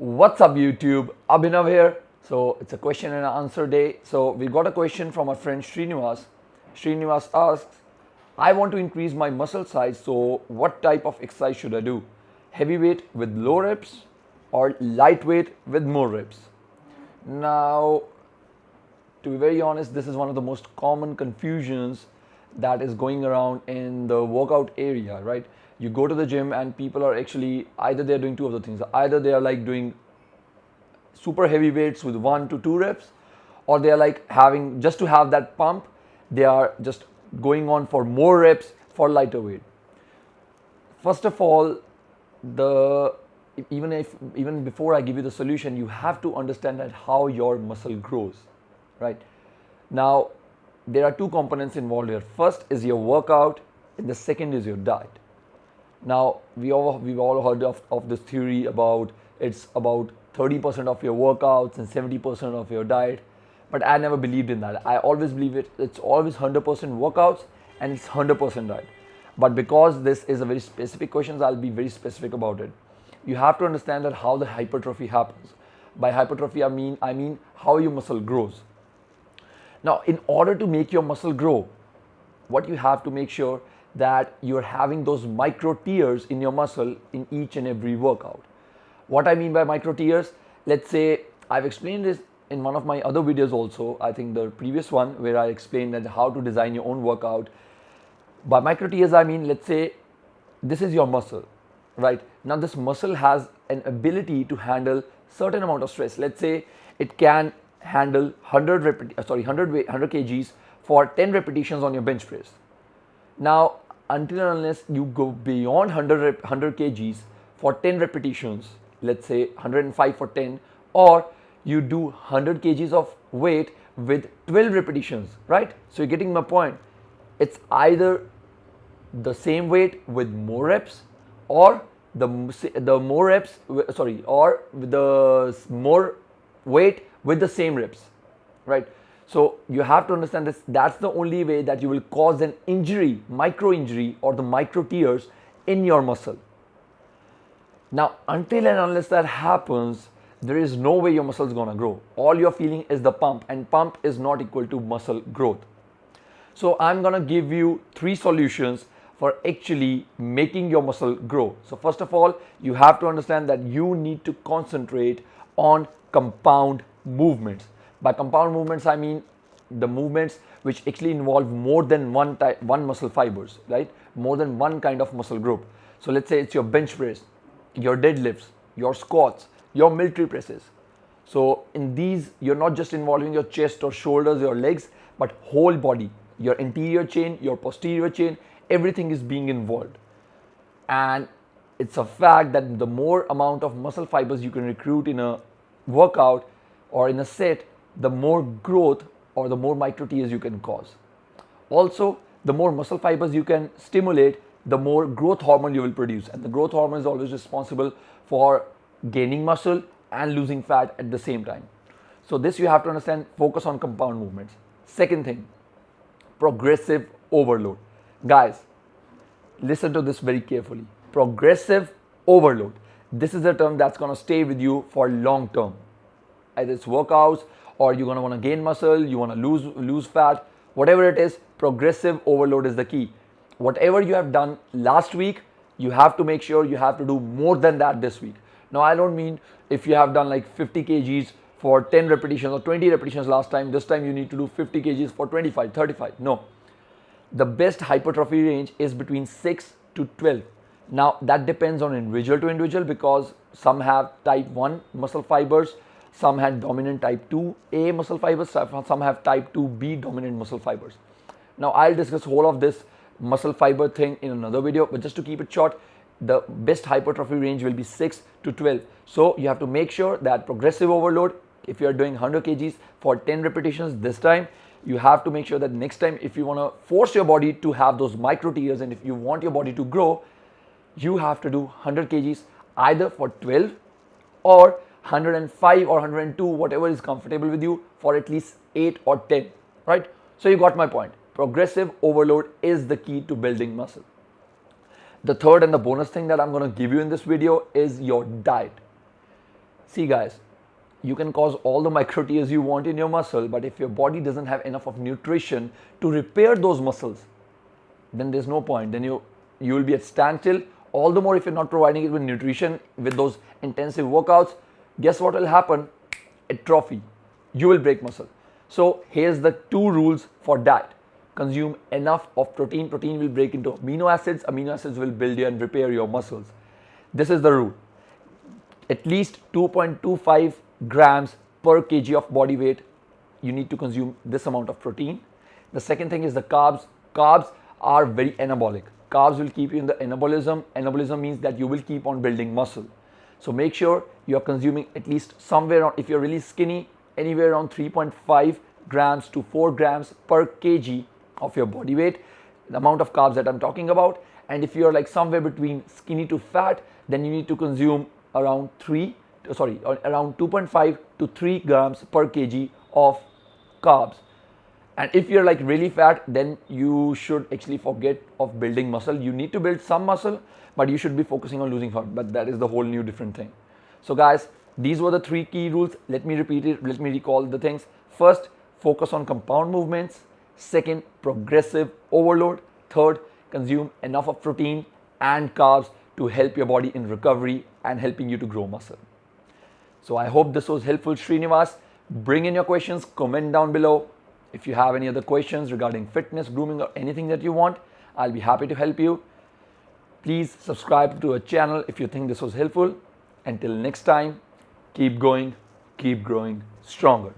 What's up YouTube? Abhinav here. So it's a question and answer day. So we got a question from our friend Srinivas. Srinivas asks, I want to increase my muscle size, so what type of exercise should I do? Heavyweight with low reps or lightweight with more reps? Now, to be very honest, this is one of the most common confusions that is going around in the workout area, right? You go to the gym and people are actually either they're doing two of the things. Either they are like doing super heavy weights with 1 to 2 reps, or they are like having just to have that pump, they are just going on for more reps for lighter weight. First of all, the even before I give you the solution, you have to understand that how your muscle grows, right? Now, there are two components involved here. First is your workout, and the second is your diet. Now, we've all heard of this theory about it's about 30% of your workouts and 70% of your diet, but I never believed in that. I always believe it's always 100% workouts and it's 100% diet. But because this is a very specific question, I'll be very specific about it. You have to understand that how the hypertrophy happens. By hypertrophy, I mean how your muscle grows. Now, in order to make your muscle grow, what you have to make sure that you're having those micro tears in your muscle in each and every workout. What I mean by micro tears, let's say I've explained this in one of my other videos also, I think the previous one where I explained that how to design your own workout. By micro tears, I mean, let's say this is your muscle, right? Now this muscle has an ability to handle certain amount of stress. Let's say it can handle 100 kgs for 10 repetitions on your bench press. Now, until and unless you go beyond 100 kgs for 10 repetitions, let's say 105 for 10, or you do 100 kgs of weight with 12 repetitions, right? So you're getting my point. It's either the same weight with more reps, or the more reps, or the more weight with the same reps, right? So you have to understand this. That's the only way that you will cause an injury, micro injury, or the micro tears in your muscle. Now, until and unless that happens, there is no way your muscle is gonna grow. All you're feeling is the pump, and pump is not equal to muscle growth. So I'm gonna give you 3 solutions for actually making your muscle grow. So first of all, you have to understand that you need to concentrate on compound movements. By compound movements, I mean the movements which actually involve more than one muscle fibers, right? More than one kind of muscle group. So let's say it's your bench press, your deadlifts, your squats, your military presses. So in these, you're not just involving your chest or shoulders, your legs, but whole body, your anterior chain, your posterior chain, everything is being involved. And it's a fact that the more amount of muscle fibers you can recruit in a workout or in a set, the more growth or the more micro tears you can cause. Also, the more muscle fibers you can stimulate, the more growth hormone you will produce, and the growth hormone is always responsible for gaining muscle and losing fat at the same time. So this you have to understand. Focus on compound movements. Second thing, progressive overload. Guys, listen to this very carefully. Progressive overload. This is a term that's going to stay with you for long term. Either it's workouts, or you're going to want to gain muscle, you want to lose fat, whatever it is, progressive overload is the key. Whatever you have done last week, you have to make sure you have to do more than that this week. Now, I don't mean if you have done like 50 kgs for 10 repetitions or 20 repetitions last time, this time you need to do 50 kgs for 25, 35. No. The best hypertrophy range is between 6 to 12. Now, that depends on individual to individual, because some have type 1 muscle fibers, some have dominant type 2A muscle fibers, some have type 2B dominant muscle fibers. Now, I'll discuss whole of this muscle fiber thing in another video, but just to keep it short, the best hypertrophy range will be 6 to 12. So you have to make sure that progressive overload, if you are doing 100 kgs for 10 repetitions this time, you have to make sure that next time, if you want to force your body to have those micro tears, and if you want your body to grow, you have to do 100 kgs either for 12 or 105 or 102, whatever is comfortable with you, for at least 8 or 10, right? So you got my point. Progressive overload is the key to building muscle. The third and the bonus thing that I'm going to give you in this video is your diet. See guys, you can cause all the micro tears you want in your muscle, but if your body doesn't have enough of nutrition to repair those muscles, then there's no point. Then you will be at standstill. All the more if you're not providing it with nutrition, with those intensive workouts, guess what will happen? Atrophy. You will break muscle. So here's the 2 rules for diet. Consume enough of protein. Protein will break into amino acids. Amino acids will build you and repair your muscles. This is the rule. At least 2.25 grams per kg of body weight, you need to consume this amount of protein. The second thing is the carbs. Carbs are very anabolic. Carbs will keep you in the anabolism. Anabolism means that you will keep on building muscle. So make sure you are consuming at least somewhere around, if you're really skinny, anywhere around 3.5 grams to 4 grams per kg of your body weight, the amount of carbs that I'm talking about. And if you're like somewhere between skinny to fat, then you need to consume around 2.5 to 3 grams per kg of carbs. And if you're like really fat, then you should actually forget of building muscle. You need to build some muscle, but you should be focusing on losing fat. But that is the whole new different thing. So guys, these were the 3 key rules. Let me repeat it. Let me recall the things. First, focus on compound movements. Second, progressive overload. Third, consume enough of protein and carbs to help your body in recovery and helping you to grow muscle. So I hope this was helpful, Srinivas. Bring in your questions, comment down below. If you have any other questions regarding fitness, grooming, or anything that you want, I'll be happy to help you. Please subscribe to our channel if you think this was helpful. Until next time, keep going, keep growing stronger.